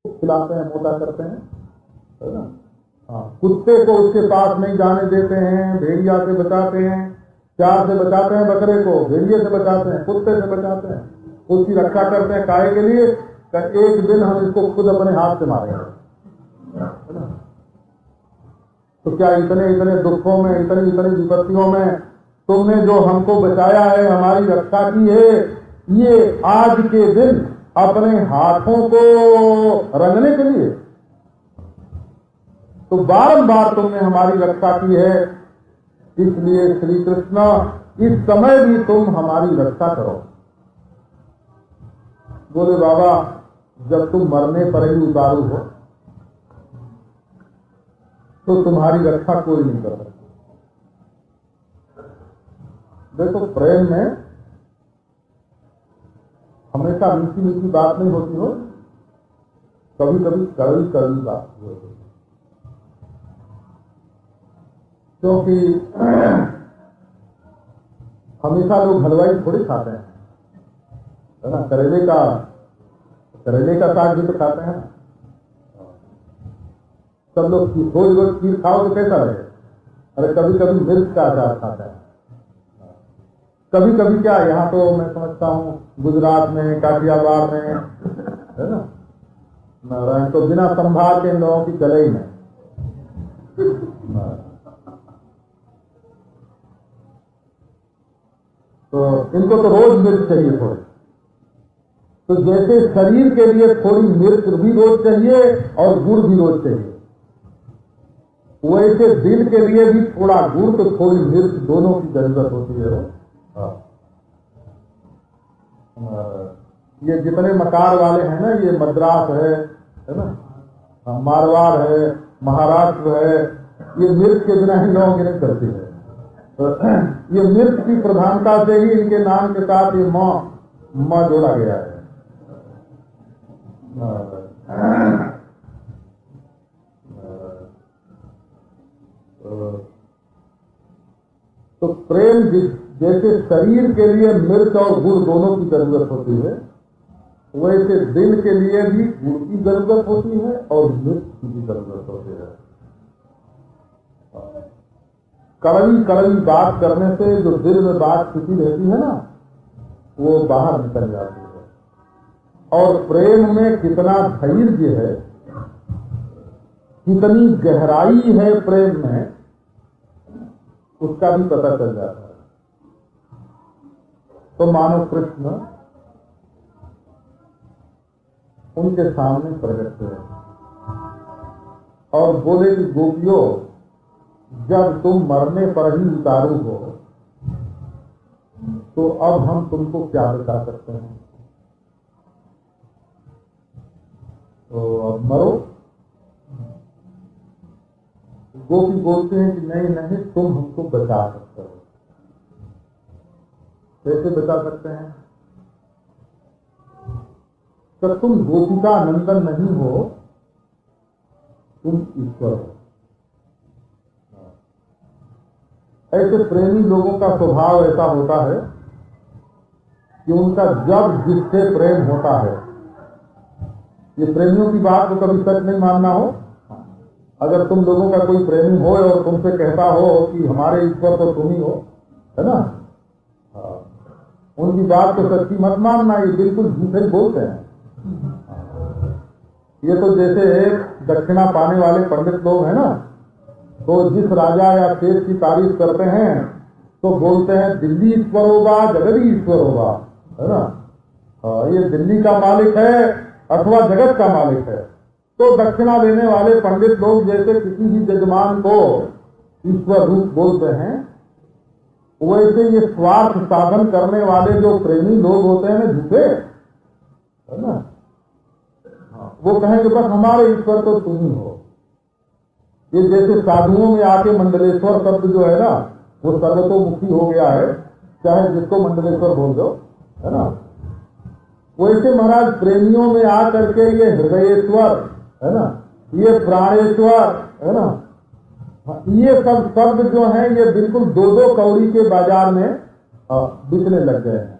खिलाते हैं, मोटा करते हैं, है ना। हाँ, कुत्ते को उसके पास नहीं जाने देते हैं, भेड़िया से बचाते हैं, प्यार से बचाते हैं, बकरे को भेड़िए से बचाते हैं, कुत्ते से बचाते हैं, उसकी रक्षा करते हैं काहे के लिए, एक दिन हम इसको खुद अपने हाथ से मारेंगे, है ना। तो क्या इतने इतने दुखों में, इतनी इतनी विपत्तियों में तुमने जो हमको बचाया है, हमारी रक्षा की है, ये आज के दिन अपने हाथों को रंगने के लिए, तो बारंबार तुमने हमारी रक्षा की है, इसलिए श्री कृष्ण इस समय भी तुम हमारी रक्षा करो। बोले बाबा, जब तुम मरने पर ही उतारू हो तो तुम्हारी रक्षा कोई नहीं कर सकता। देखो, प्रेम में हमेशा मीठी मीठी बात नहीं होती हो, कभी कभी कड़वी कड़वी बात होती है। क्योंकि हमेशा लोग हलवाई थोड़ी खाते हैं, है ना। करेले का साग भी तो खाते हैं। सब लोग रोज रोज खीर खाओ तो कैसा लगे। अरे कभी कभी मिर्च का अचार खाते हैं, कभी कभी क्या, यहाँ तो मैं समझता हूँ गुजरात में, काठियावाड़ में, है ना, तो बिना संभार के इन लोगों की चले ही नहीं। तो इनको तो रोज मिर्च चाहिए थोड़ी। तो जैसे शरीर के लिए थोड़ी मिर्च भी रोज चाहिए और गुड़ भी रोज चाहिए, वैसे दिल के लिए भी थोड़ा गुड़ तो थोड़ी मिर्च दोनों की जरूरत होती है। ये जितने मकार वाले हैं ना, ये मद्रास है ना, मारवाड़ है, महाराष्ट्र है, ये मिर्च के बिना ही लोगों की नहीं चलती है। तो ये मिर्च की प्रधानता से ही इनके नाम के साथ ये माँ जोड़ा गया है। तो प्रेम जैसे शरीर के लिए मिर्च और गुड़ दोनों की जरूरत होती है, वैसे दिल के लिए भी गुड़ की जरूरत होती है और मिर्च की भी जरूरत होती है। कड़वी कड़वी बात करने से जो दिल में बात छिपी रहती है ना, वो बाहर निकल जाती है। और प्रेम में कितना धैर्य है, कितनी गहराई है प्रेम में, उसका भी पता चल जाता है। तो मानो कृष्ण उनके सामने प्रकट हुए और बोले कि गोपियों, जब तुम मरने पर ही उतारू हो तो अब हम तुमको क्या बता सकते हैं। तो अब मरो। गोपी बोलते हैं कि नहीं नहीं, तुम हमको बचा सकते हो। कैसे बचा सकते हैं? तो तुम गोपिका नंदन नहीं हो, तुम ईश्वर हो। ऐसे प्रेमी लोगों का स्वभाव ऐसा होता है कि उनका जब जिससे प्रेम होता है, ये प्रेमियों की बात को कभी सच नहीं मानना हो। अगर तुम लोगों का कोई प्रेमी हो और तुमसे कहता हो कि हमारे ईश्वर तो तुम ही हो, है ना, उनकी बात को सच्ची मत मानना, ये बिल्कुल झूठे बोलते हैं। ये तो जैसे दक्षिणा पाने वाले पंडित लोग हैं ना, तो जिस राजा या सेठ की तारीफ करते हैं तो बोलते हैं दिल्ली ईश्वर होगा, जगत ईश्वर होगा, है ना। ये दिल्ली का मालिक है अथवा जगत का मालिक है। तो दक्षिणा देने वाले पंडित लोग जैसे किसी भी यजमान को ईश्वर रूप बोलते हैं, वैसे ये स्वार्थ साधन करने वाले जो प्रेमी लोग होते हैं ना, झूठे, है ना, वो कहेंगे बस हमारे ईश्वर तो तुम ही हो। ये जैसे साधुओं में आके मंडलेश्वर शब्द जो है ना, वो सर्वतोमुखी हो गया है, चाहे जिसको मंडलेश्वर बोल दो, है ना। वैसे महाराज प्रेमियों में आकर के ये हृदयेश्वर, है ना, ये प्राणेश्वर, है ना, ये सब शब्द जो हैं ये बिल्कुल दो दो कौड़ी के बाजार में बिकने लग गए हैं।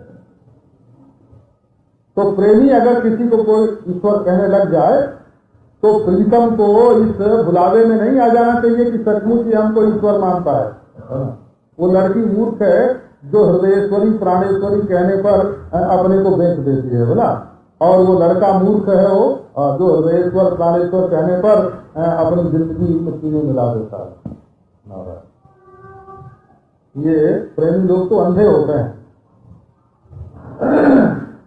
तो प्रेमी अगर किसी को कोई ईश्वर कहने लग जाए तो प्रीतम को इस बुलावे में नहीं आ जाना चाहिए कि सचमुच ही हमको ईश्वर मानता है। वो लड़की मूर्ख है जो हृदयेश्वरी प्राणेश्वरी कहने पर अपने को बेच देती है बोला, और वो लड़का मूर्ख है वो जो हृदयेश्वर प्राणेश्वर कहने पर अपनी जिंदगी मिट्टी में मिला देता है। ये प्रेमी लोग तो अंधे होते हैं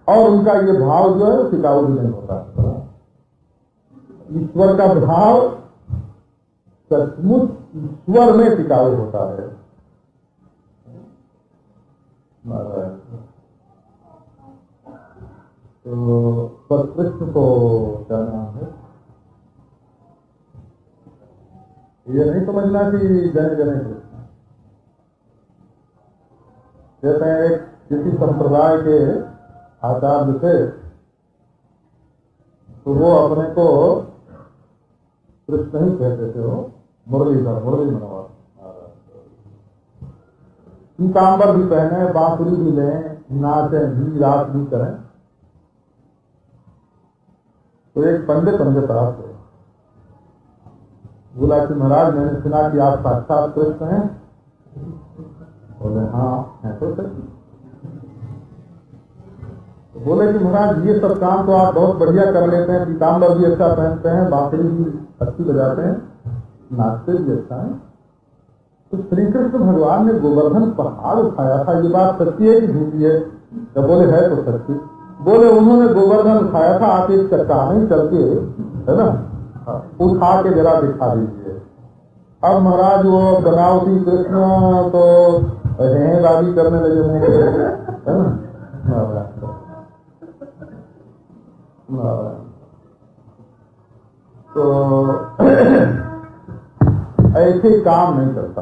और उनका ये भाव जो है टिकाऊ भी नहीं होता। ईश्वर का भाव सचमुच ईश्वर में टिकाऊ होता है। तो पर कृष्ण को क्या नाम है, ये नहीं समझना कि जन जन कृष्ण कहते हैं। एक किसी संप्रदाय के आचार्य थे तो वो अपने को कृष्ण ही कहते थे। वो मुरली मनोहर पीताम्बर भी पहने, बांसुरी भी लें, नाचे भी, रात भी करें। तो एक पंडित उनके पास थे, बोला कि महाराज मैंने सुना कि आप साक्षात कृष्ण हैं। बोले हाँ है तो सही। बोले कि महाराज ये सब काम तो आप बहुत बढ़िया कर लेते हैं, पीताम्बर भी अच्छा पहनते हैं, बांसुरी भी अच्छी बजाते हैं, नाचते भी अच्छा है। तो श्री कृष्ण भगवान ने गोवर्धन पहाड़ उठाया था, ये बात सच्ची है कि झूठी है? तो बोले है तो सच्ची। बोले उन्होंने गोवर्धन उठाया था, आप एक चट्टान चलते है ना, उठा के जरा दिखा दीजिए। अब महाराज वो बनावटी कृष्ण तो दादी करने लगे है ना। तो ऐसे काम नहीं करता।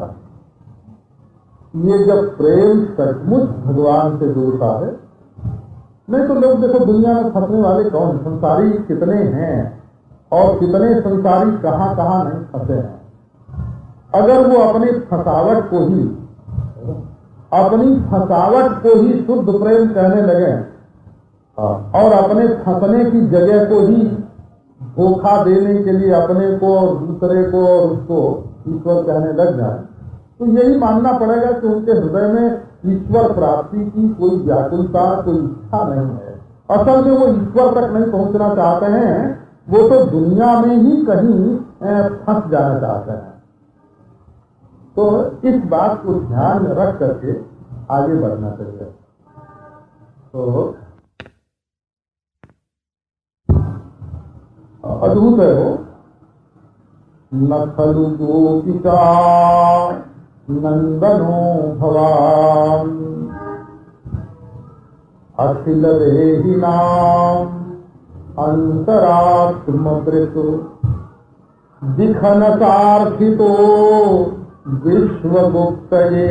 ये जब प्रेम सचमुच भगवान से जुड़ता है, नहीं तो लोग देखो दुनिया में फंसने वाले कौन, संसारी कितने हैं और कितने संसारी कहाँ कहाँ नहीं फंसे हैं। अगर वो अपनी फंसावट को ही शुद्ध प्रेम कहने लगे और अपने फंसने की जगह को ही धोखा देने के लिए अपने को और दूसरे को और उसको ईश्वर कहने लग जाए, तो यही मानना पड़ेगा कि उनके हृदय में ईश्वर प्राप्ति की कोई व्याकुलता, कोई इच्छा नहीं है। असल में वो ईश्वर तक नहीं पहुंचना चाहते हैं, वो तो दुनिया में ही कहीं फंस जाना चाहते हैं। तो इस बात को ध्यान में रख करके आगे बढ़ना चाहिए। तो अद्भुत है वो, न खलु गोपिका नंदनो भवान अखिल देहिनाम अंतरात्मकृत दिखन सार्थितो विश्वगुप्तये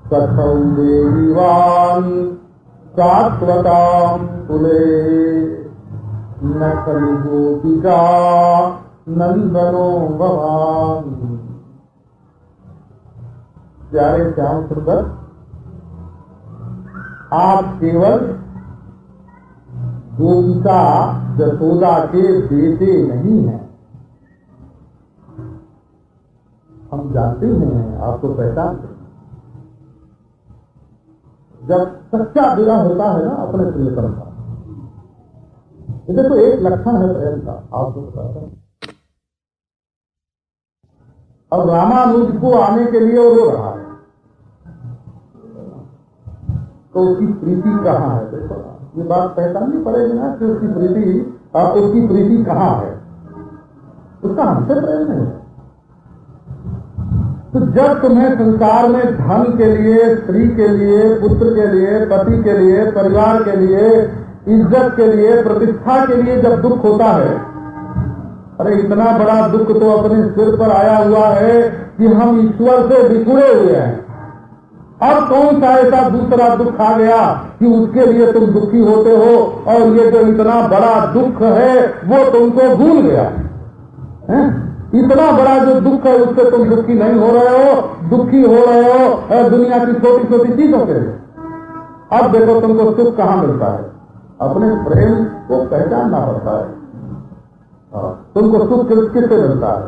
सखौ देवान शाश्वतां कुले न खलु गोपिका नंदनो भवान। प्यारे श्याम सुंदर, आप केवल गोपिका जसोदा के बेटे नहीं हैं, हम जानते हैं, आपको पहचानते हैं। जब सच्चा विरह होता है ना अपने प्रियतम का, ये तो एक लक्षण है प्रेम का, आपको बताते हैं। अब रामानुज को आने के लिए वो रो रहा है, तो उसकी प्रीति कहाँ है? देखो ये बात पहचाननी पड़ेगी ना कि उसकी प्रीति कहाँ है। उसका हमसे प्रेम नहीं है। तो जब तुम्हें संसार में धन के लिए, स्त्री के लिए, पुत्र के लिए, पति के लिए, परिवार के लिए, इज्जत के लिए, प्रतिष्ठा के लिए जब दुख होता है, अरे इतना बड़ा दुख तो अपने सिर पर आया हुआ है कि हम ईश्वर से बिछुड़े हुए हैं। अब कौन सा ऐसा दूसरा दुख आ गया कि उसके लिए तुम दुखी होते हो, और ये जो इतना बड़ा दुख है वो तुमको भूल गया है? इतना बड़ा जो दुख है उससे तुम दुखी नहीं हो रहे हो, दुखी हो रहे हो दुनिया की छोटी छोटी चीजों के लिए। अब देखो तुमको सुख कहाँ मिलता है? अपने प्रेम को पहचानना पड़ता है। तुमको सुख किससे मिलता है?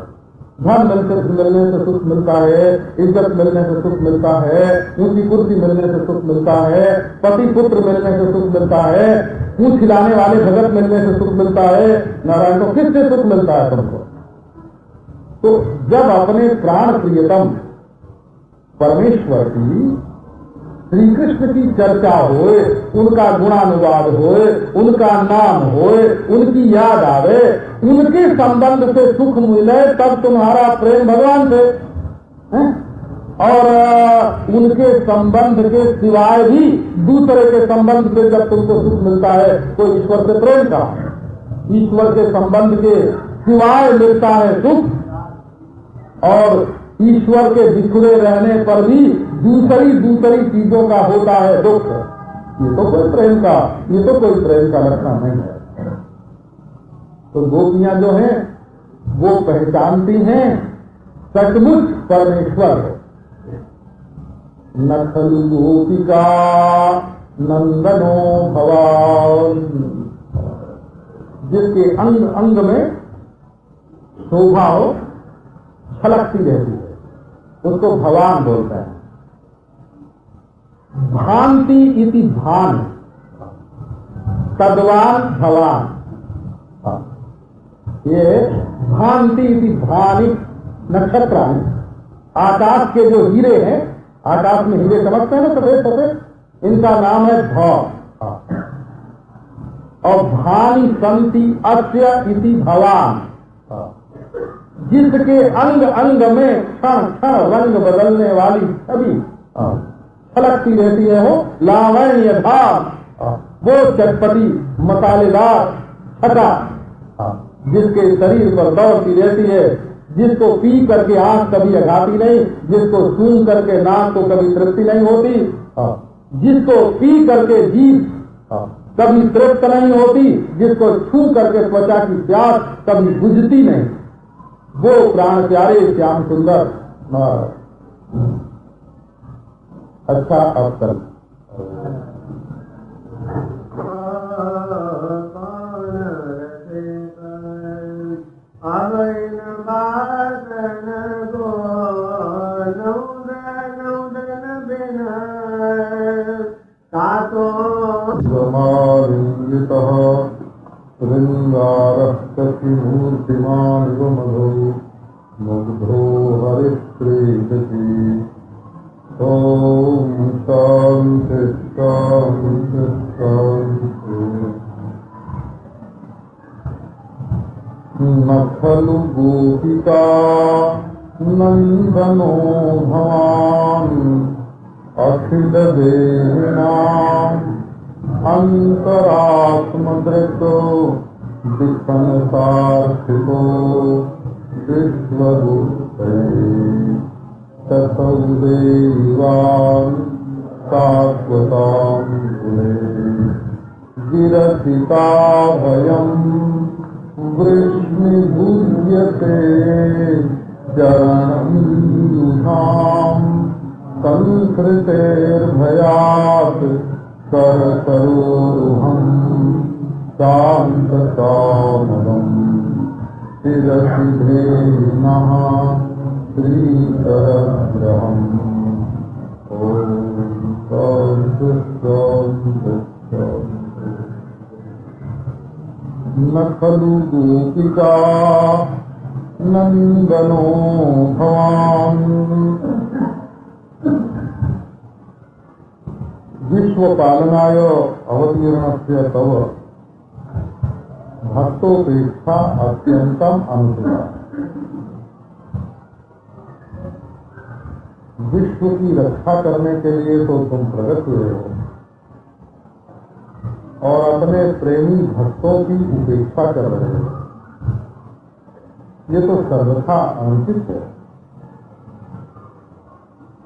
धन मिलने से सुख मिलता है, इज्जत मिलने से सुख मिलता है, ऊंची कुर्सी मिलने से सुख मिलता है, पति पुत्र मिलने से सुख मिलता है, पूछ खिलाने वाले भगत मिलने से सुख मिलता है। नारायण को किससे सुख मिलता है तुमको? तो जब अपने प्राण प्रियतम परमेश्वर की, श्री कृष्ण की चर्चा होए, उनका गुणानुवाद होए, उनका नाम होए, उनकी याद आवे, उनके संबंध से सुख मिले, तब तुम्हारा प्रेम भगवान से है? और उनके संबंध के सिवाय भी दूसरे के संबंध से जब तुमको सुख मिलता है तो ईश्वर से प्रेम का, ईश्वर के संबंध के सिवाय मिलता है सुख, और ईश्वर के बिखरे रहने पर भी दूसरी चीजों का होता है दुख। ये तो कोई प्रेम का लक्षण नहीं है। तो गोपियां जो हैं वो पहचानती हैं सचमुच परमेश्वर है। नखलु गोपिका नंदनो भवान, जिसके अंग अंग में शोभा हो, छलकती रहती है, उसको भगवान बोलते हैं। भांति इति भान, तद्वान भवान। ये भांति इति भानि नक्षत्राणि, आकाश के जो हीरे हैं, आकाश में हीरे चमकते हैं ना सफेद सफेद, इनका नाम है भाव। और भानि संति अस्य इति भवान, जिसके अंग अंग में क्षण क्षण रंग बदलने वाली छवि छलकती रहती है, वो लावण्य भाव, वो चटपटी मसालेदार छटा जिसके शरीर पर दौड़ती रहती है, जिसको पी करके आंख कभी अघाती नहीं, जिसको सूंघ करके नाक को कभी तृप्ति नहीं होती, जिसको पी करके जीभ कभी तृप्त नहीं होती, जिसको छू करके त्वचा की प्यास कभी बुझती नहीं, वो प्राण प्यारे श्याम सुंदर अच्छा अवसर। मूर्तिमान मधु मुग्धो हरिप्रेदति। ओम शांति शांति शांति। न खलु गोपिका नंदनो भवान अखिल देहिनां अंतरात्मदृतो दिक्खन साक्षिको विश्वरूपे तथौ देवान् शाश्वतां कुले गिरसिता भयं वृष्णिभूयते चरणं युधां संस्कृतेर्भयात् करतरोरुहं शान्तकामदम् शिरसि धेनः श्रीकरग्रहम्। ॐ शान्ति शान्ति शान्ति। न खलु गोपिका नन्दनो भवान् विश्वपालनाय अवतीर्णस्य तव भक्तोपेक्षा अत्यंतम अनुसुता। विश्व की रक्षा करने के लिए तो तुम प्रकट हुए हो और अपने प्रेमी भक्तों की उपेक्षा कर रहे हो, ये तो सर्वथा अनुचित है।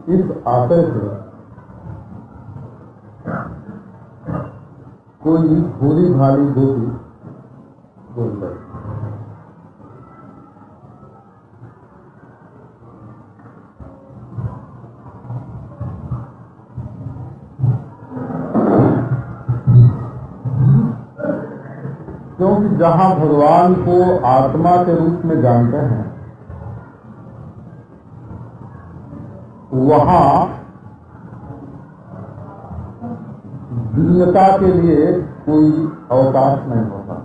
इस आशय से कोई भोली भाली गोपी बोल रही, क्योंकि जहां भगवान को आत्मा के रूप में जानते हैं वहां दीनता के लिए कोई अवकाश नहीं होता।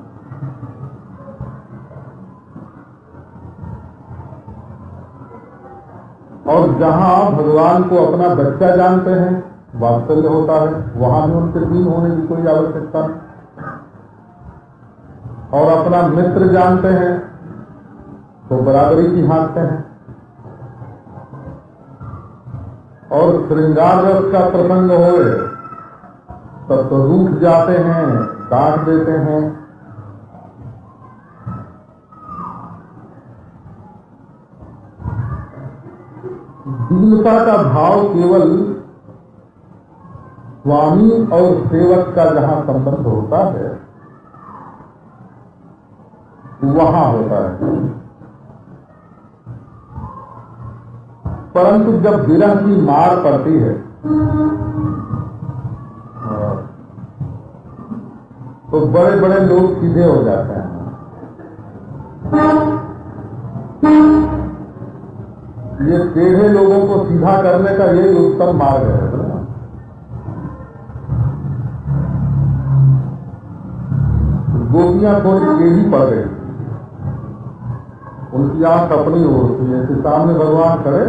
और जहां भगवान को अपना बच्चा जानते हैं, वात्सल्य होता है, वहां भी उनके दीन होने की कोई आवश्यकता नहीं। और अपना मित्र जानते हैं तो बराबरी की हाँकते हैं। और श्रृंगार रस का प्रसंग होए तब तो रूठ जाते हैं, डांट देते हैं। दीनता का भाव केवल स्वामी और सेवक का जहां संबंध होता है वहां होता है। परंतु जब विरह की मार पड़ती है तो बड़े बड़े लोग सीधे हो जाते हैं। ये टेढ़े लोगों को सीधा करने का यही उत्तम मार्ग है। गोपियां थोड़ी टेढ़ी पड़ गई, उनकी आंख अपनी ओर थी, जैसे सामने भगवान खड़े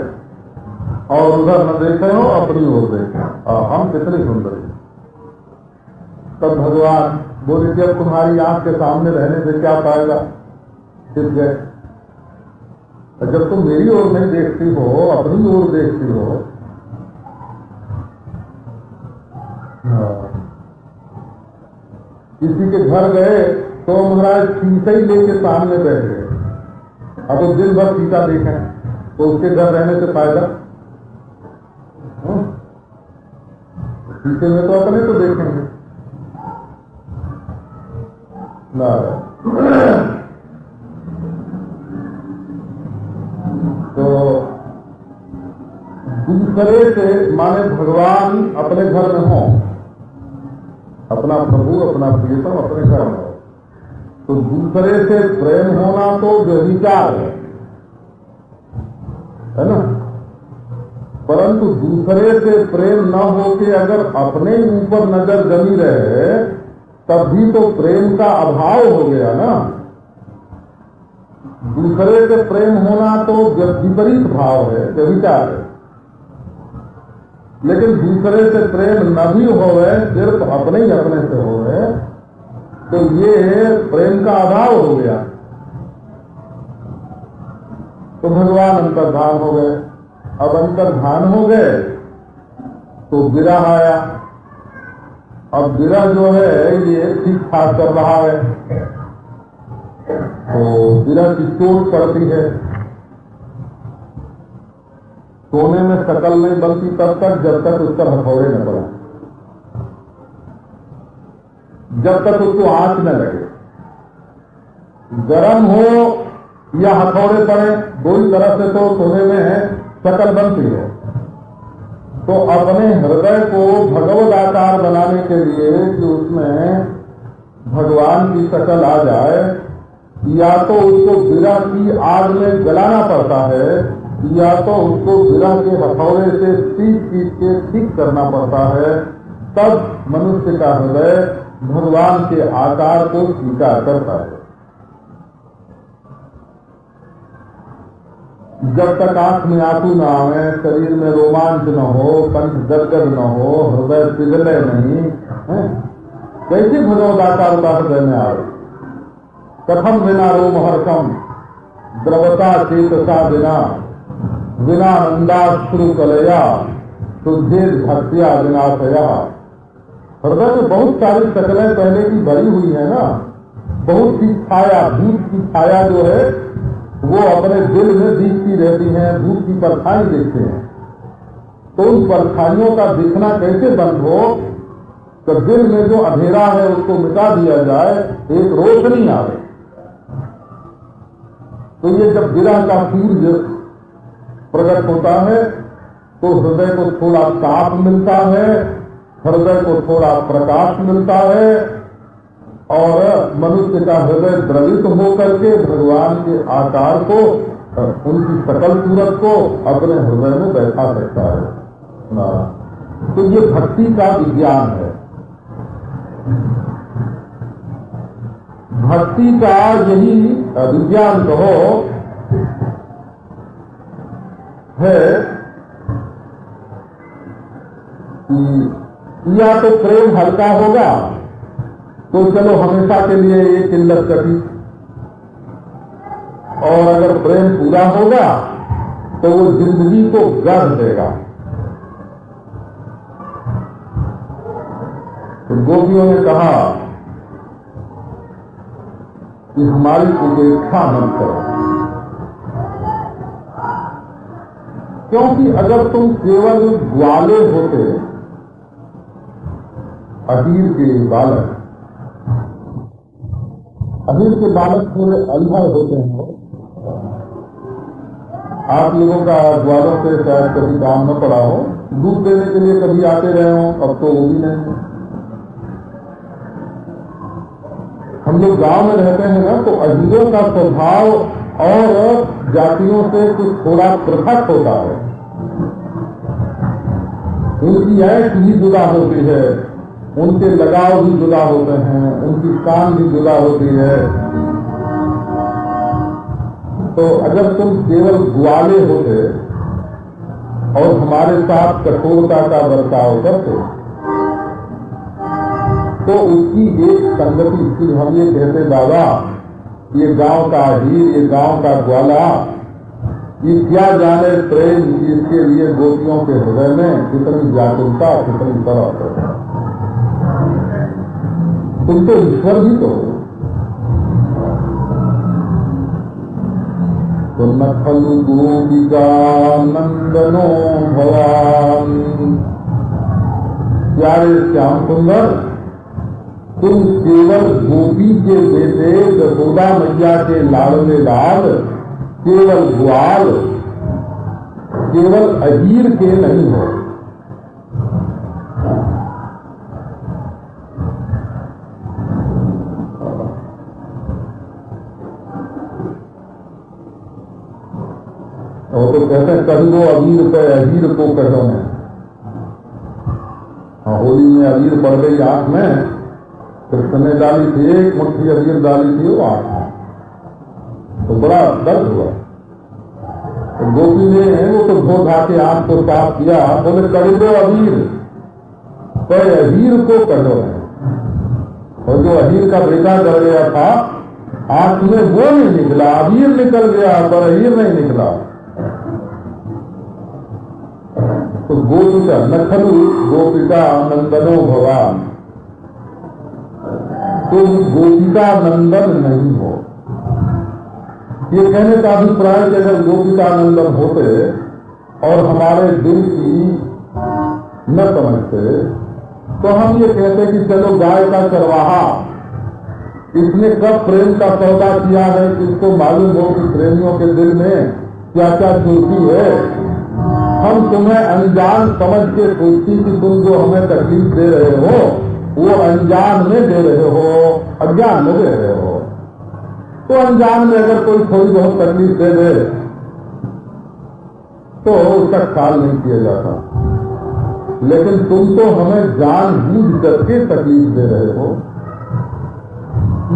और उधर न देखे हो, अपनी ओर देखे, हम कितने सुंदर हैं। तब भगवान बोले कि अब तुम्हारी आंख के सामने रहने से क्या पाएगा, छिप गए। जब तुम मेरी ओर नहीं देखती हो, अपनी ओर देखती हो, किसी के घर गए तो महाराज सीता ही लेके सामने बैठ गए। अब वो दिन भर सीता देखें तो उसके घर रहने से फायदा, सीते में तो अपने तो देखेंगे ना। तो दूसरे से माने भगवान अपने घर में हो, अपना प्रभु अपना प्रियतम अपने घर में हो, तो दूसरे से प्रेम होना तो व्यभिचार है ना। परंतु दूसरे से प्रेम न होके अगर अपने ऊपर नजर जमी रहे तब भी तो प्रेम का अभाव हो गया ना। दूसरे से प्रेम होना तो विपरीत भाव है, व्यभिचार है। लेकिन दूसरे से प्रेम न भी होवे, सिर्फ अपने ही अपने से होवे, तो ये प्रेम का अभाव हो गया। तो भगवान अंतर्धान हो गए। अब अंतर्धान हो गए तो विरह आया। अब विरह जो है ये ठीक ठाक कर रहा है, तो विरह की चोट पड़ती है। सोने में शकल नहीं बनती तब तक जब तक उस पर हथौड़े न पड़े, जब तक उसको आंच न लगे। गरम हो या हथौड़े पड़े, दो ही तरह से तो सोने में शकल बनती है। तो अपने हृदय को भगवद आकार बनाने के लिए कि उसमें भगवान की शकल आ जाए, या तो उसको विरह की आग में जलाना पड़ता है, या तो उसको विरह के हथौड़े से पीट के ठीक करना पड़ता है। तब मनुष्य का हृदय भगवान के आकार को स्वीकार करता है। जब तक आंख में आंसू न आवे, शरीर में रोमांच न हो, कंठ गदगद न हो, हृदय पिघले नहीं, कैसे भगवद आकार का हृदय में आवे। कथम बिना रोमहर्षम द्रवता चेतसा बिना, बिना नंदाश्रु कलया शुद्धेद भक्तिया विनाशया। हृदय में बहुत सारी शक्लें पहले की भरी हुई है ना, बहुत सी छाया, भूत की छाया जो है वो अपने दिल में दिखती रहती हैं, भूत की परछाई देखते हैं। तो उन परछाइयों का दिखना कैसे बंद हो, तो दिल में जो अंधेरा है उसको मिटा दिया जाए, एक रोशनी आवे। तो ये जब विरह का सूर्य प्रकट होता है तो हृदय को थोड़ा ताप मिलता है, हृदय को थोड़ा प्रकाश मिलता है, और मनुष्य का हृदय द्रवित होकर के भगवान के आकार को, उनकी सकल सूरत को अपने हृदय में बैठा सकता है। तो ये भक्ति का विज्ञान है। भक्ति का यही विज्ञान कहो है कि या तो प्रेम हल्का होगा तो चलो हमेशा के लिए ये किल्लत कटी, और अगर प्रेम पूरा होगा तो वो जिंदगी को गढ़ देगा। तो गोपियों ने कहा कि हमारी उपेक्षा मत करो, क्योंकि अगर तुम केवल ग्वाले होते, अहीर के बालक थोड़े अलग होते हैं। आप लोगों का ग्वालों से शायद कभी काम न पड़ा हो, दूध देने के लिए कभी आते रहे हो, अब तो वो भी नहीं। हम लोग गांव में रहते हैं ना, तो अहीरों का स्वभाव और जातियों से कुछ थोड़ा पृथक होता है। उनकी ऐश भी जुदा होती है, उनके लगाव भी जुदा होते हैं, उनकी शान भी जुदा होती है। तो अगर तुम केवल ग्वाले होते और हमारे साथ कठोरता का बर्ताव करते तो उसकी एक संगति थी। हम ये कहते बाबा, ये गांव का अहीर, ये गांव का ग्वाला, ये क्या जाने प्रेम इसके लिए गोपियों के हृदय में कितनी व्याकुलता, कितनी तरफ है। तुम तो ईश्वर ही तो हो। तो न खलु गोपिका नंदनो भवान, प्यारे श्याम सुंदर, तुम केवल गोपी के बेटे यशोदा मैया के लाडले लाल, केवल ग्वाल, केवल अहीर के नहीं हो। वो तो कहते हैं कह दो अबीर पे अहीर को कहो में। होली में अबीर पड़ गई आंख में, कृष्ण ने डाली थी, एक मुट्ठी अबीर डाली थी वो आंख में, तो बड़ा दर्द हुआ। तो गोपी ने वो तो धो धा के आंख को साफ किया, बोले कर दो अबीर पे अहीर को कहो है। और जो अहीर का बेटा डर गया था, आंख में वो नहीं निकला, अबीर निकल गया पर अहीर नहीं निकला। तो गोपिका न खलु गोपिका नंदनो भवान, तुम गोपिका नंदन नहीं हो। ये कहने का अभिप्राय कि अगर गोपिका नंदन होते और हमारे दिल की न समझते तो हम ये कहते कि चलो गाय का चरवाहा, इसने कब प्रेम का सौदा किया है, इसको मालूम हो कि प्रेमियों के दिल में क्या क्या चलती है। हम तुम्हें अनजान समझ के सोचती कि तुम जो हमें तकलीफ दे रहे हो वो अनजान में दे रहे हो, अज्ञान में दे रहे हो। तो अनजान में अगर कोई थोड़ी बहुत तकलीफ दे दे तो उसका ख्याल नहीं किया जाता, लेकिन तुम तो हमें जान बूझ करके तकलीफ दे रहे हो,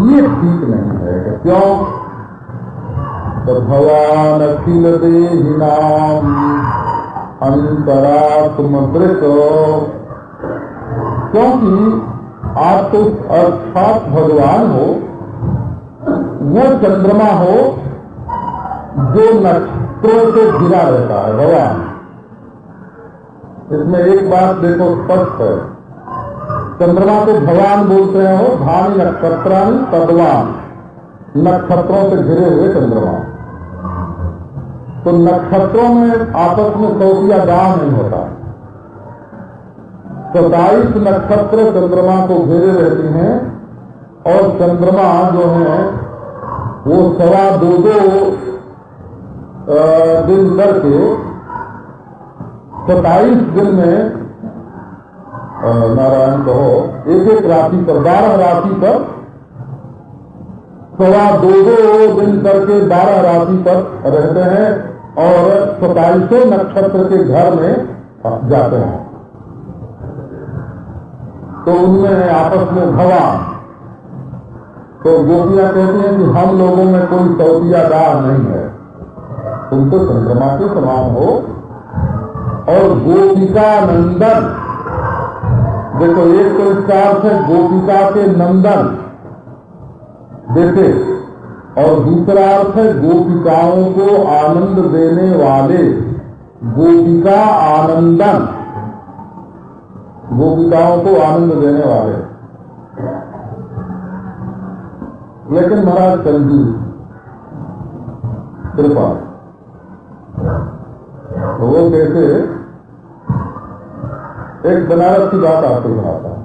ये ठीक नहीं है। क्यों? तो भगवान अखिल देहिनाम अंतरात्म दृक, क्योंकि आप तो अर्थात भगवान हो, वो चंद्रमा हो जो नक्षत्रों से घिरा रहता है। भगवान, इसमें एक बात देखो स्पष्ट है, चंद्रमा को भगवान बोलते हो, भानी नक्षत्रानि तद्वान, नक्षत्रों से घिरे हुए चंद्रमा। तो नक्षत्रों में आपस में सौतिया गांव नहीं होता। 27 नक्षत्र चंद्रमा को घेरे रहती हैं और चंद्रमा जो है वो 2.25 दिन करके 27 दिन में नारायण कहो एक राशि पर 12 राशि पर 2 दिन करके 12 राशि पर रहते हैं और 27 नक्षत्र के घर में जाते हैं। तो उनमें आपस में भवा। तो गोपियां कहती हैं कि हम लोगों में कोई सौतियादार नहीं है, तुम तो चंद्रमा के समान हो। और गोपिका नंदन, देखो एक तो इसका अर्थ है गोपिका के नंदन देखे, और दूसरा अर्थ है गोपिकाओं को आनंद देने वाले, गोपिका आनंदन, गोपिकाओं को आनंद देने वाले। लेकिन महाराज कंजूस कृपा, वो कैसे, एक बनारस की बात आपको सुनाता हूं।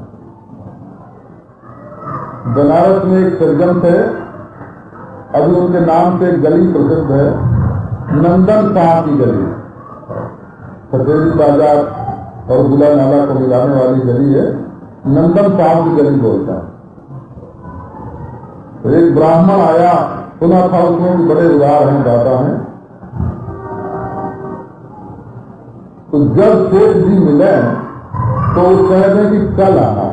बनारस में एक सज्जन थे, अभी उनके नाम से एक गली प्रसिद्ध है, नंदन शाह की गली। सफेदी बाजार और गुला नाला को मिलाने वाली गली है, नंदन शाह की गली बोलता है। तो एक ब्राह्मण आया, सुना था उसमें बड़े उदार हैं, दाता हैं। तो जब सेठ जी मिले तो वो कह दें कि कल आना।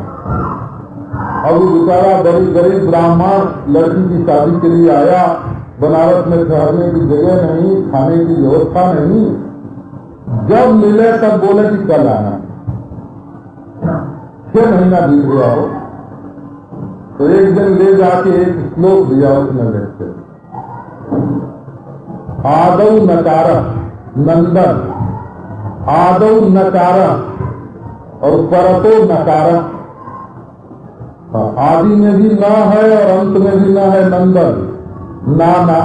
अब वो बेचारा बड़ी गरीब ब्राह्मण लड़की की शादी के लिए आया, बनारस में ठहरने की जगह नहीं, खाने की व्यवस्था नहीं। जब मिले तब बोले कि कल आना। 6 महीना बीत गया हो, तो एक दिन ले जाके एक श्लोक दिया उसने लिखते, आदौ नकार नंदन, आदौ नकार और परतो नकार। आदि में भी न है और अंत में भी न है नंदन, नाना,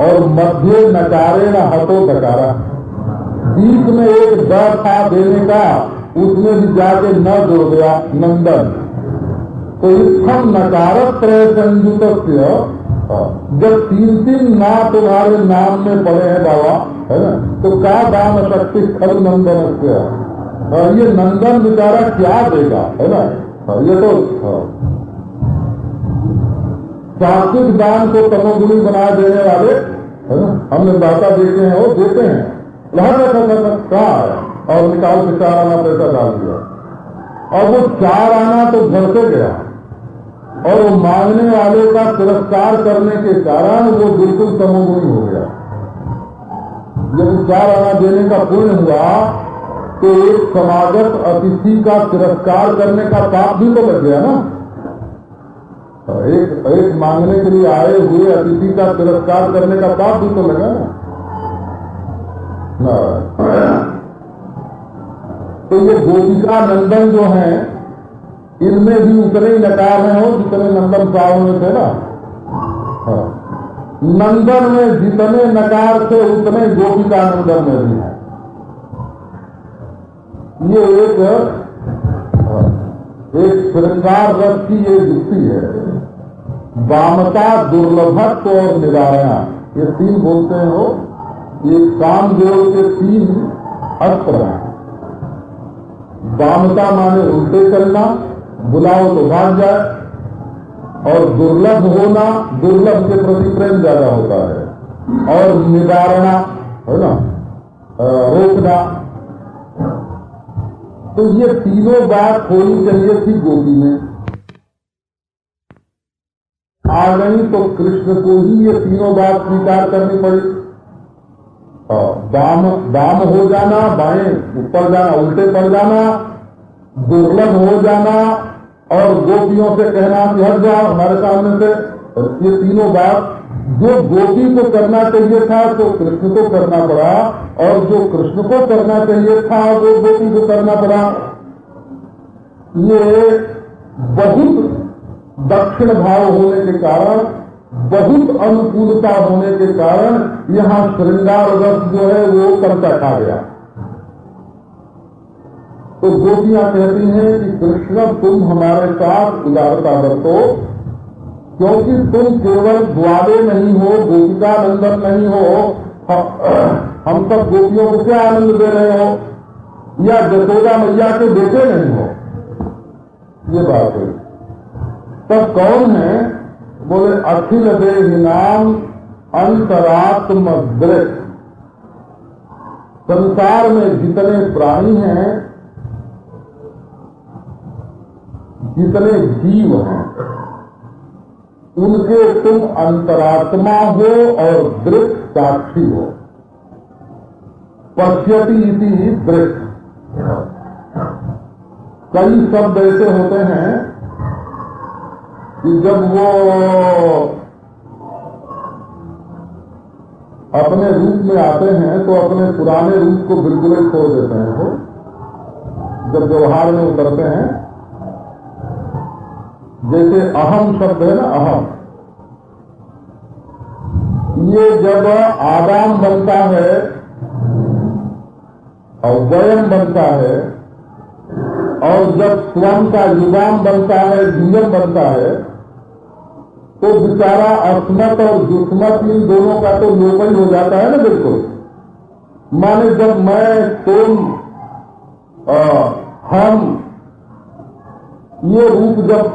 और मध्य नकारे न हतो नकारा। बीच में एक द था देने का, उसमें भी जाके न जुड़ गया नंदन। तो इत्थम नकारत त्रय संयुत, जब 3 ना तुम्हारे नाम में पड़े हैं बाबा, है ना, तो क्या दान शक्ति खल नंदन से, ये नंदन बेचारा क्या देगा, है ना। ये तो सात्विक दान को तमोगुणी बना देने वाले, है ना, हमने दाता देते हैं, वो देते हैं, कहा और निकाल के 4 आना पैसा डाल दिया, और वो 4 आना तो घर से गया, और वो मांगने वाले का तिरस्कार करने के कारण वो बिल्कुल तमोगुणी हो गया। जब 4 आना देने का पुण्य हुआ तो एक समागत अतिथि का तिरस्कार करने का पाप भी तो लग गया ना। एक मांगने के लिए आए हुए अतिथि का तिरस्कार करने का पाप भी तो लगा ना। तो ये गोपिका नंदन जो हैं, इनमें भी उतने ही नकार हैं हो जितने नंदन साहब में थे ना। नंदन में जितने नकार थे उतने गोपिका नंदन में भी है। ये एक श्रृंगार रस की ये युक्ति है। वामता, दुर्लभत्व और निवारणा, ये 3 बोलते हैं हो। ये कामदेव के 3 अस्त्र हैं। वामता माने उल्टे चलना, बुलाओ तो भाग जाए, और दुर्लभ होना, दुर्लभ के प्रति प्रेम ज्यादा होता है, और निवारणा, है ना, रोकना। तो ये तीनों बात होनी चाहिए थी गोपी में, आ गई तो कृष्ण को ही ये तीनों बात स्वीकार करनी पड़ी। बाम हो जाना, बाएं ऊपर जाना, उल्टे पड़ जाना, दुर्लभ हो जाना, और गोपियों से कहना कि हट जाओ हमारे सामने से। ये तीनों बात जो गोपी को करना चाहिए था तो कृष्ण को करना पड़ा, और जो कृष्ण को करना चाहिए था वो गोपी को करना पड़ा। ये बहुत दक्षिण भाव होने के कारण, बहुत अनुकूलता होने के कारण यहाँ श्रृंगार रस जो है वो करता खा गया। तो गोपियां कहती हैं कि कृष्ण तुम हमारे साथ उदारता बरतो, क्योंकि तुम केवल ग्वाले नहीं हो, गोपिका नंदन नहीं हो। हम सब गोपियों को क्या आनंद दे रहे हो, या जसोदा मैया के बेटे नहीं हो। ये बात है। तब कौन है बोले अखिल देहिनाम अंतरात्म दृष्ट। संसार में जितने प्राणी हैं, जितने जीव हैं, उनके तुम अंतरात्मा हो और दृष्ट साक्षी हो। पश्यति इति दृष्ट। कई शब्द ऐसे होते हैं कि जब वो अपने रूप में आते हैं तो अपने पुराने रूप को बिल्कुल ही छोड़ देते हैं। वो जब व्यवहार में उतरते हैं, जैसे अहम शब्द है ना, अहम, ये जब आदाम बनता है और वयम बनता है, और जब स्वयं का युगाम बनता है, जीवम बनता है, तो बेचारा अस्मत और दुस्मत इन दोनों का तो लोकल हो जाता है ना। बिल्कुल माने जब मैं, तुम, हम, ये रूप जब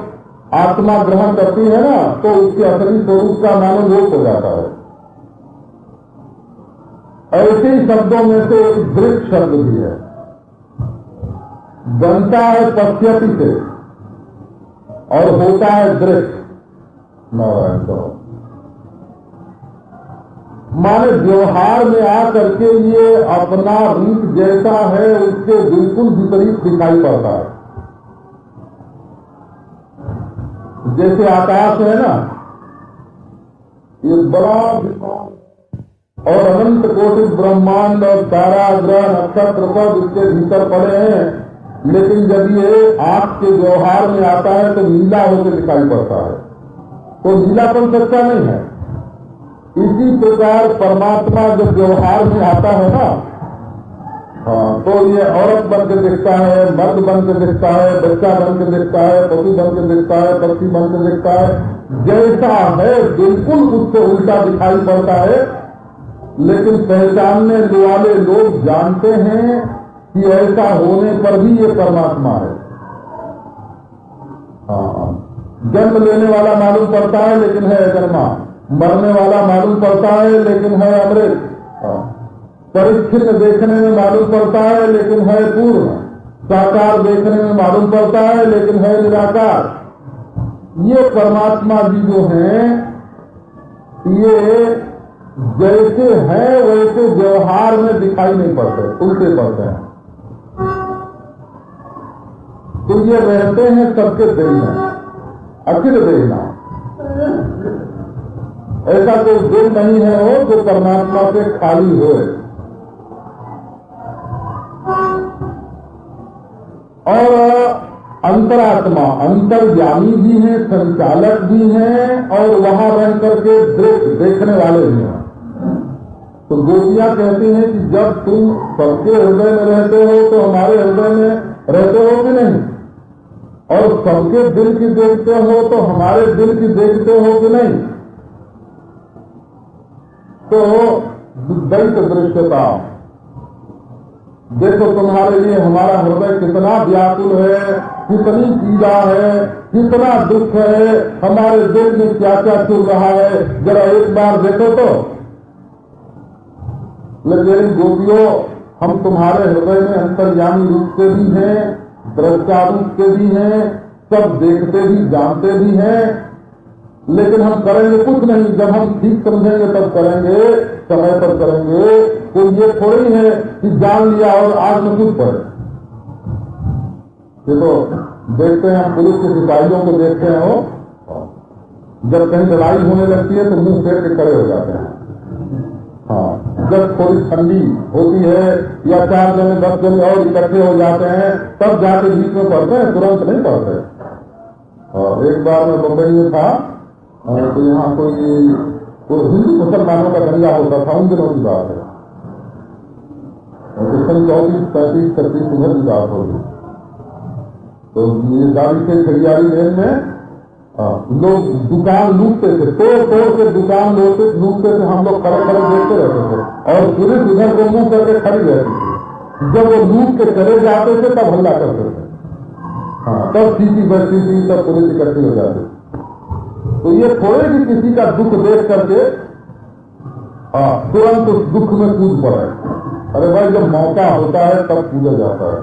आत्मा ग्रहण करती है ना, तो उसके असली स्वरूप का मानो लोप हो जाता है। ऐसे ही शब्दों में से एक दृष्ट शब्द भी है। बनता है पश्यति से और होता है दृष्ट। नारायण तो माने व्यवहार में आकर के ये अपना रूप जैसा है उसके बिल्कुल विपरीत दिखाई पड़ता है। जैसे आकाश है ना, ये बड़ा और अनंत कोटि ब्रह्मांड और तारा ग्रह नक्षत्र सब इसके भीतर पड़े हैं, लेकिन जब ये आंख के व्यवहार में आता है तो नीला होकर दिखाई पड़ता है, तो नीलापन सच्चा नहीं है। इसी प्रकार परमात्मा जब व्यवहार में आता है ना, हाँ, तो ये औरत बन के दिखता है, मर्द बन के दिखता है, बच्चा बन के दिखता है, पशु बन के दिखता है, पक्षी बन के दिखता है। जैसा है बिल्कुल उससे उल्टा दिखाई पड़ता है, लेकिन पहचानने वाले लोग जानते हैं कि ऐसा होने पर भी ये परमात्मा है। हाँ, जन्म लेने वाला मालूम पड़ता है लेकिन है अजन्मा, मरने वाला मालूम पड़ता है लेकिन है अमृत, परिच्छिन्न देखने में मालूम पड़ता है लेकिन है पूर्ण, साकार देखने में मालूम पड़ता है लेकिन है निराकार। ये परमात्मा जी जो हैं, ये जैसे हैं वैसे व्यवहार में दिखाई नहीं पड़ते, उल्टे पड़ते हैं। तो ये रहते हैं सबके दिल में, अखिल देखना। ऐसा कोई दिल नहीं है वो जो परमात्मा से खाली हो। और अंतरात्मा अंतर्यामी भी हैं, संचालक भी हैं, और वहां रह करके देखने वाले भी हैं। तो गोपियां कहती हैं कि जब तुम सबके हृदय में रहते हो तो हमारे हृदय में रहते हो कि नहीं, और सबके दिल की देखते हो तो हमारे दिल की देखते हो कि नहीं। तो द्वैत दृश्यता, देखो तुम्हारे लिए हमारा हृदय कितना व्याकुल है, कितनी पीड़ा है, कितना दुख है, हमारे दिल में क्या क्या चल रहा है, जरा एक बार देखो तो। लेकिन गोपियों, हम तुम्हारे हृदय में अंतर्यामी रूप से भी हैं, दृष्टा रूप से भी हैं, सब देखते भी जानते भी हैं, लेकिन हम करेंगे कुछ नहीं। जब हम ठीक समझेंगे तब करेंगे, समय पर करेंगे। तो ये थोड़ी है कि जान लिया और आज में कुछ पड़े। ये तो देखते हैं, हम पुलिस के सिपाहियों को देखते हैं, वो जब कहीं लड़ाई होने लगती है तो मुंह फेर के खड़े हो जाते हैं। हाँ, जब थोड़ी ठंडी होती है या 4 जने 10 जने और इकट्ठे हो जाते हैं तब जाके बीच में पढ़ते हैं, तुरंत नहीं पढ़ते। और एक बार मैं मुंबई में था, तो यहाँ कोई हिंदू मुसलमानों का दंगा होता था, उन दिनों की बात है, 34, 35, 36 उधर की बात होगी। तो ये गाड़ी से खड़ियारी लेन में लोग दुकान लूटते थे, तोड़ के दुकान लूटते थे। हम लोग खड़े खड़े देखते रहते थे और पुलिस इधर को मुंह करके खड़ी रहती थी। जब वो लूट के चले जाते थे तब हल्ला करते थे। हाँ, तब सीटी बजती थी, तब पुलिस इकट्ठी हो जाती। तो ये थोड़े कि किसी का दुख देख करके तुरंत उस दुख में कूद पड़े। अरे भाई, जब मौका होता है तब कूदा जाता है।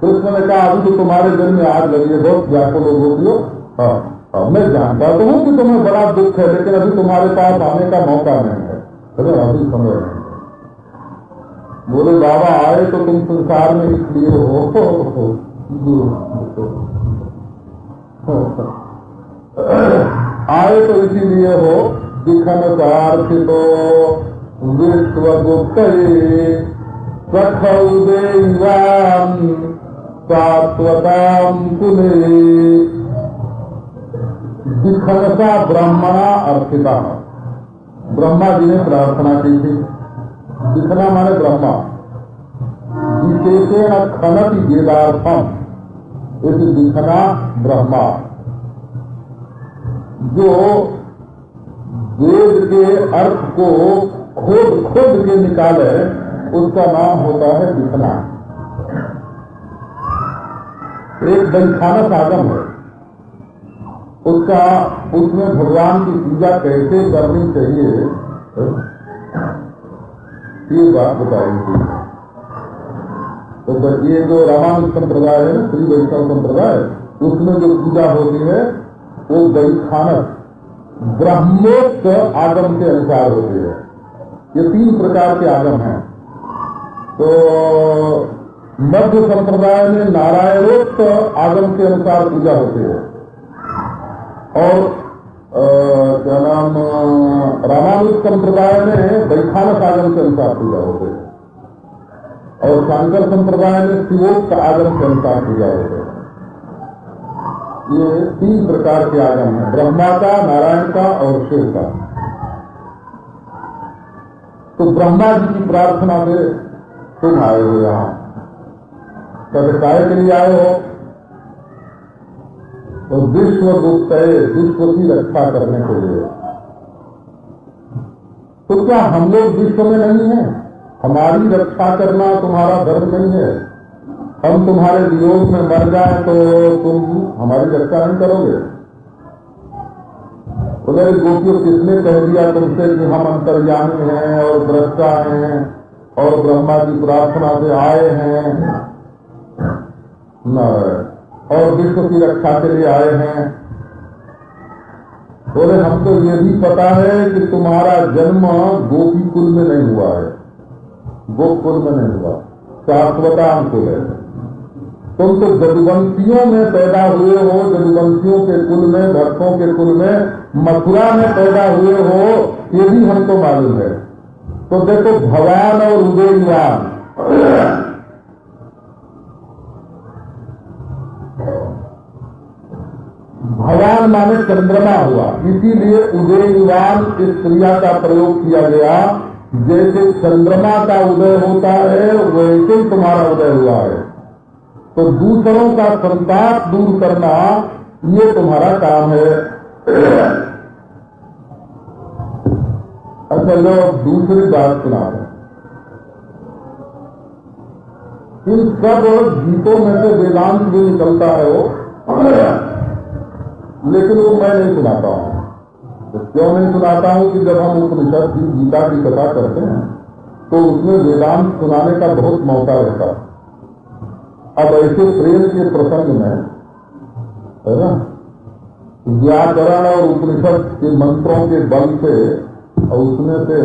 कृष्ण ने कहा अभी तो तुम्हारे दिल में आग लगी है, बहुत जाको लोगों। मैं जानता तो हूँ कि तुम्हें बड़ा दुख है, लेकिन अभी तुम्हारे पास आने का मौका नहीं है। अरे अभी समय नहीं। बोले बाबा आए तो तुम संसार में इसलिए हो, आए तो इसीलिए हो दिखन सार्थितो विश्वगुप्त सखौदेवाम शाश्वताम कुले। दिखनसा ब्रह्मणा अर्थिता, ब्रह्मा जी ने प्रार्थना की थी। दिखना माने ब्रह्मा, विशेषेण खनति वेदार्थम, इस दिखना ब्रह्मा जो वेद के अर्थ को खोद के निकाले, उसका नाम होता है दिखना। एक दंखानस आगम है, उसमें भगवान की पूजा कैसे करनी चाहिए ये बात बताएंगे। तो ये जो रामानुज संप्रदाय है ना, श्री वैष्णव संप्रदाय, उसमें जो पूजा होती है वो दैखानस ब्रह्मोक्त आगम के अनुसार होती है। ये 3 प्रकार के आगम हैं। तो मध्य संप्रदाय में नारायणोक्त आगम के अनुसार पूजा होती है, और क्या नाम रामानुज संप्रदाय में दैखानस आगम के अनुसार पूजा होती है, और शंकर संप्रदाय में शिवोक्त आगम के अनुसार पूजा होती है। ये 3 प्रकार के आगम हैं, ब्रह्मा का, नारायण का और शिव का। तो ब्रह्मा जी की प्रार्थना से तुम आए हो यहाँ, कभी काय के लिए आए हो? तो विश्व गुप्त है, विश्व की रक्षा करने के लिए। तो क्या हम लोग विश्व में नहीं है? हमारी रक्षा करना तुम्हारा धर्म नहीं है? हम तुम्हारे वियोग में मर जाए तो तुम हमारी रक्षा नहीं करोगे? उधर गोपियों किसने कह दिया तुमसे कि हम अंतर्यामी हैं और दृष्टा हैं और ब्रह्मा की प्रार्थना से आए हैं न, और विश्व की रक्षा के लिए आए हैं? बोले हमको ये भी पता है कि तुम्हारा जन्म गोपी कुल में नहीं हुआ है, गोकुल में नहीं हुआ, शाश्वताम कुल है। तुम तो जदुवंशियों में पैदा हुए हो, जदुवंशियों के कुल में, भक्तों के कुल में, मथुरा में पैदा हुए हो, ये भी हमको मालूम है। तो देखो भवान और उदयवान, भगवान माने चंद्रमा हुआ, इसीलिए उदयवान इस क्रिया का प्रयोग किया गया। जैसे चंद्रमा का उदय होता है वैसे ही तुम्हारा उदय हुआ है। तो दूसरों का संताप दूर करना ये तुम्हारा काम है। अच्छा लो दूसरी बात सुना है। इन सब गीतों में से वेदांत भी निकलता है वो, लेकिन वो मैं नहीं सुनाता हूँ। तो क्यों नहीं सुनाता हूँ कि जब हम उपनिषद की गीता की कथा करते हैं तो उसमें वेदांत सुनाने का बहुत मौका रहता है। अब ऐसे प्रेम के प्रसंग में है ना, व्याकरण और उपनिषद के मंत्रों के बल से और उसमें से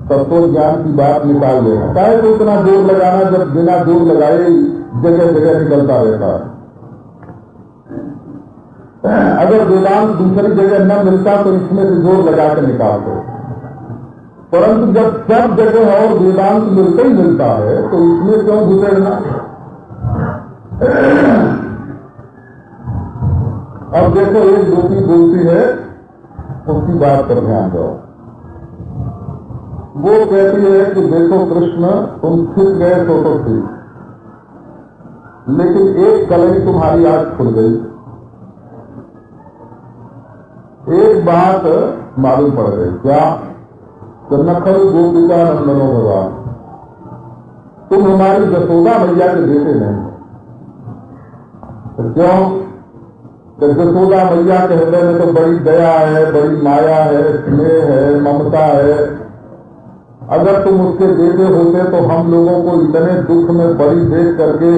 तत्व ज्ञान की बात निकाल लेना, चाहे तो इतना जोर लगाना जब बिना जोर लगाए जगह जगह निकलता रहता है। अगर वेदांत दूसरी जगह न मिलता तो इसमें से जोर लगा कर निकालते, परंतु जब सब जगह और वेदांत मिलते ही मिलता है तो इसमें क्यों गुजरना। अब देखो एक गोपी बोलती है, उसकी बात पर ध्यान दो। वो कहती है कि देखो कृष्ण तुम छिप गए तो ठीक, लेकिन एक कलई तुम्हारी आंख खुल गई। एक बात मालूम पड़ गई, क्या? नखल गोपिका नंदनो भगवान, तुम हमारी यशोदा मैया के बेटे नहीं। तो क्यों? तो यशोदा मैया के हृदय में तो बड़ी दया है, बड़ी माया है, स्नेह है, ममता है। अगर तुम उसके बेटे होते तो हम लोगों को इतने दुख में पड़ी देख करके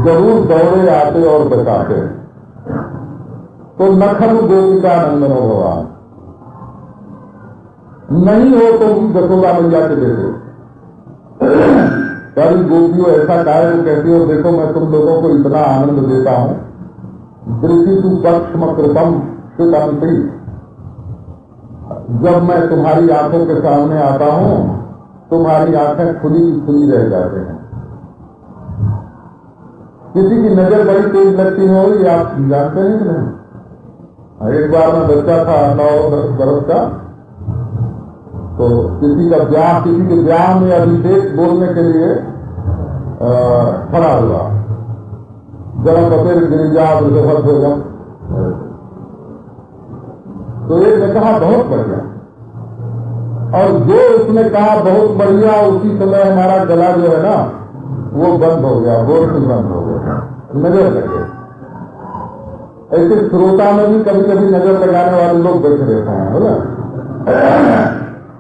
जरूर दौड़े आते और बचाते। तो न खलु गोपिका नंदनो भगवान, नहीं हो तुम यशोदा मैया के बेटे। कभी गोपियों ऐसा कहे तो कहती हो देखो मैं तुम लोगों को इतना आनंद देता हूं, दृष्टि तु पक्षम कृतम सुतंत्री, जब मैं तुम्हारी आंखों के सामने आता हूं तुम्हारी आंखें खुली की खुली रह जाते हैं। किसी की नजर बड़ी तेज लगती हो ये आप जानते हैं कि नहीं? एक बार मैं बच्चा था 9-10 बरस का, तो किसी के ब्याह में अभिषेक बोलने के लिए खड़ा हुआ, जरा पतेर गिरिजा भोजन। तो एक ने कहा बहुत बढ़िया, और जो उसने कहा बहुत बढ़िया उसी समय हमारा गला जो है ना वो बंद हो गया, बोल से बंद हो गया, नजर लगे। ऐसे श्रोता में भी कभी कभी नजर लगाने वाले लोग बैठे रहते हैं, है ना?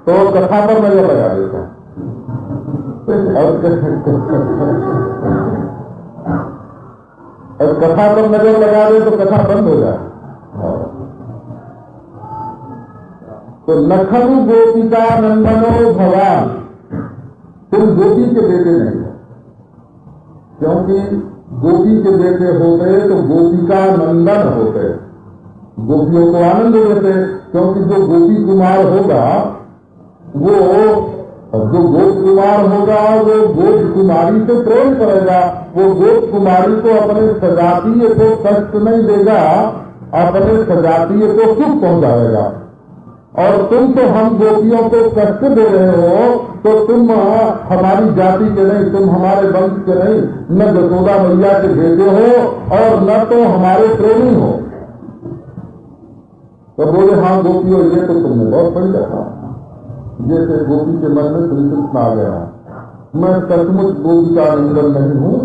तो कथा पर नजर लगा देते हैं और कथा पर नजर लगा दे तो कथा बंद हो जाए। तो नखलु गोपिका नंदनो भगवान, तुम गोपी के बेटे नहीं हो, क्योंकि गोपी के बेटे होते तो गोपिका नंदन होते, गोपियों को आनंद देते। क्योंकि जो गोपी कुमार होगा वो जो गोप कुमार होगा वो गोप कुमारी से प्रेम करेगा, वो गोप कुमारी को अपने सजातीय को कष्ट नहीं देगा, अपने सजातीय को सुख पहुंचाएगा। और तुम तो हम गोपियों को कष्ट दे रहे हो, तो तुम हमारी जाति के नहीं, तुम हमारे वंश के नहीं, न यशोदा मैया के बेटे हो और न तो हमारे प्रेमी हो। तो बोले हाँ गोपियों ये तो तुमने बहुत बड़ी कहा, जैसे गोपी के मन में श्री कृष्ण आ गया, मैं सचमुच गोपी का नंदन नहीं हूँ,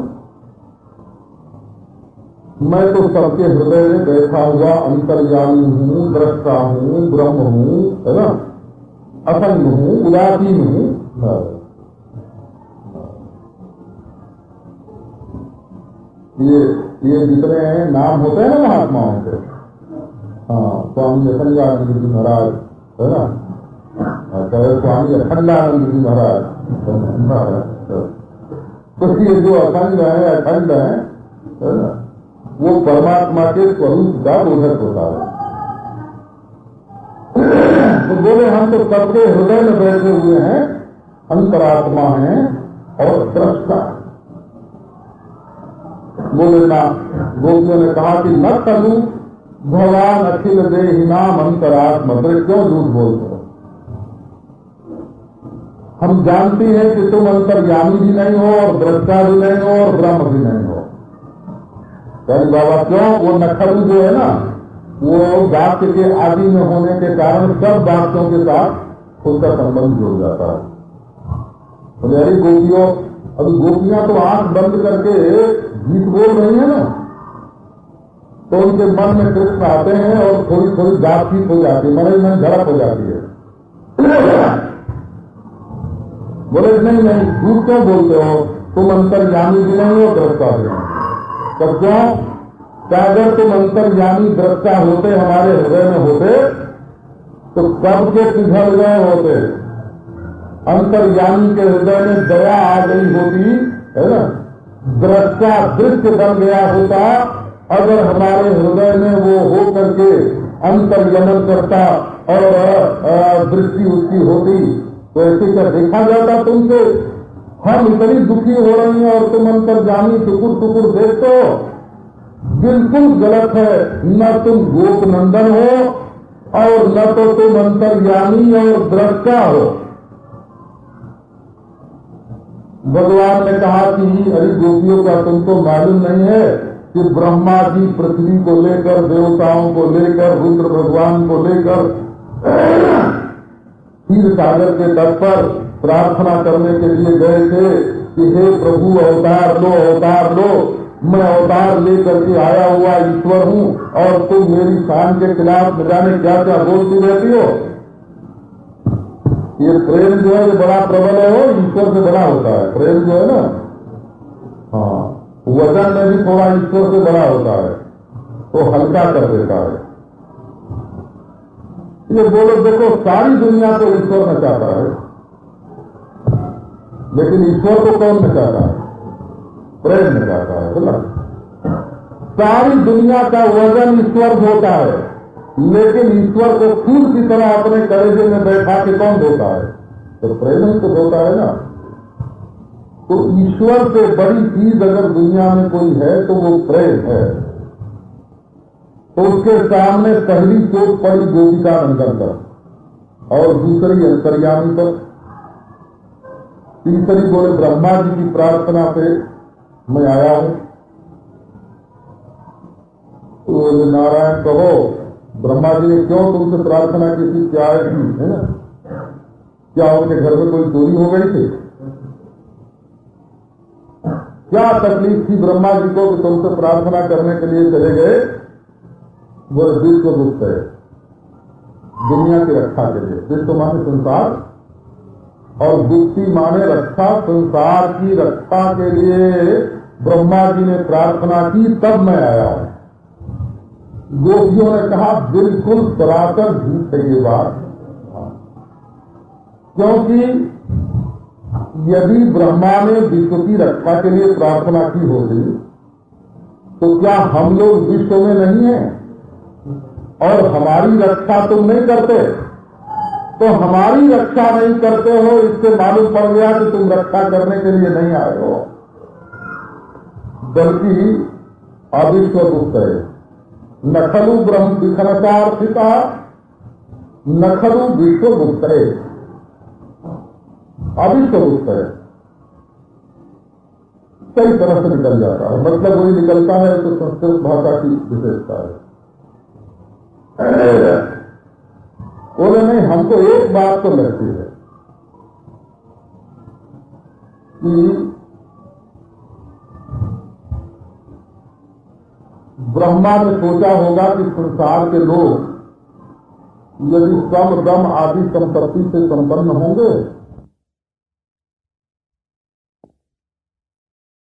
मैं तो सबके हृदय में बैठा हुआ अंतर्यामी हूँ, दृष्टा हूँ, ब्रह्म हूँ, है ना, असंग हूँ, उदासीन हूँ। ये जितने नाम होते हैं ना महात्माओं के, हाँ, स्वामी असंगानंद जी महाराज, है ना, स्वामी अखंडानंद जी महाराज, तो ये जो अखंड है, अखंड है ना, वो परमात्मा के स्वरूप का बोधक होता है। तो बोले हम तो सबके हृदय में बैठे हुए हैं, अंतरात्मा है और दृष्टा। बोले ना, गोपियों ने कहा कि न कलु भगवान अखिल देहिनाम अंतरात्मा, क्यों झूठ बोलते हो? हम जानते हैं कि तुम अंतर्यामी भी नहीं हो और दृष्टा भी नहीं हो और ब्रह्म भी नहीं हो। कहीं बाबा क्यों? वो नखलु जो है ना, वो वाक्य के आदि में होने के कारण सब वाक्यों के साथ उसका संबंध जुड़ जाता है। बोले अरे गोपियों, अभी गोपियां तो आंख बंद करके गीत बोल रही है ना, तो उनके मन में कृष्ण आते हैं और थोड़ी थोड़ी बातचीत हो जाती है, मन ही मन झड़प हो जाती है। बोले नहीं नहीं, झूठ क्यों बोलते हो? तुम अंतर्यामी भी नहीं हो, दृष्टा भी नहीं। तब क्यों? अगर तुम अंतर्यामी दृष्टा होते, हमारे हृदय में होते, तो कब के पिघल गए होते। अंतर्यामी के हृदय में दया आ गई होती, है ना, दृष्टा दृश्य बन गया होता। अगर हमारे हृदय में वो हो करके अंतर्यमन करता और दृष्टि उसकी होती, तो ऐसे क्या देखा जाता तुमसे? हम इतनी दुखी हो रही हैं और तुम अंतर्यामी टुकुर टुकुर देखते हो, बिल्कुल गलत है। न तुम गोप नंदन हो और न तो तुम अंतर्यामी और दृष्टा हो। भगवान ने कहा कि अरे गोपियों का तुमको मालूम नहीं है कि ब्रह्मा जी पृथ्वी को लेकर, देवताओं को लेकर, रुद्र भगवान को लेकर क्षीर सागर के तट पर प्रार्थना करने के लिए गए थे कि हे प्रभु अवतार लो, अवतार लो। मैं अवतार लेकर के आया हुआ ईश्वर हूँ और तुम मेरी शान के खिलाफ न जाने क्या क्या बोलती रहती हो। ये प्रेम जो है ये बड़ा प्रबल है, वो ईश्वर से बड़ा होता है प्रेम जो है ना। हाँ, वजन में भी थोड़ा ईश्वर से बड़ा होता है, तो हल्का कर देता है। ये बोलो देखो, सारी दुनिया को ईश्वर नचाता है, लेकिन ईश्वर को कौन नचाता है? प्रेम नचाता है। बोला सारी दुनिया का वजन ईश्वर होता है, लेकिन ईश्वर को फूल की तरह अपने कलेजे में बैठा के कौन धोता है? तो प्रेम ही तो धोता है ना। तो ईश्वर से बड़ी चीज अगर दुनिया में कोई है तो वो प्रेम है। तो उसके सामने पहली चोट पड़ी गोपिका नंदन पर और दूसरी अंतर्यामी पर, तीसरी बोले ब्रह्मा जी की प्रार्थना से मैं आया हूं। तो नारायण कहो, ब्रह्मा जी ने क्यों तुमसे प्रार्थना की थी? क्या है ना, क्या उनके घर में कोई चोरी हो गई थी? क्या तकलीफ थी ब्रह्मा जी को कि तुमसे प्रार्थना करने के लिए चले गए? वो विश्व गुप्त है, दुनिया की रक्षा के लिए। विश्व माने संसार और गुप्ती माने रक्षा, संसार की रक्षा के लिए ब्रह्मा जी ने प्रार्थना की, तब मैं आया हूं। गोपियों ने कहा बिल्कुल सरासर झूठ है ये बात, क्योंकि यदि ब्रह्मा ने विश्व की रक्षा के लिए प्रार्थना की होती तो क्या हम लोग विश्व में नहीं है और हमारी रक्षा तुम नहीं करते? तो हमारी रक्षा नहीं करते हो, इससे मालूम पड़ गया कि तुम रक्षा करने के लिए नहीं आए हो, बल्कि अविश्व गुप्त है। न खलु ब्रह्म विखनतार्थिता न खलु विश्व गुप्त है, अविश्व गुप्त है। कई तरह से निकल जाता है, मतलब वही निकलता है तो संस्कृत भाषा की विशेषता है। बोले नहीं, हमको एक बात तो लगती है कि ब्रह्मा ने सोचा होगा कि संसार के लोग यदि सम दम आदि संपत्ति से संपन्न होंगे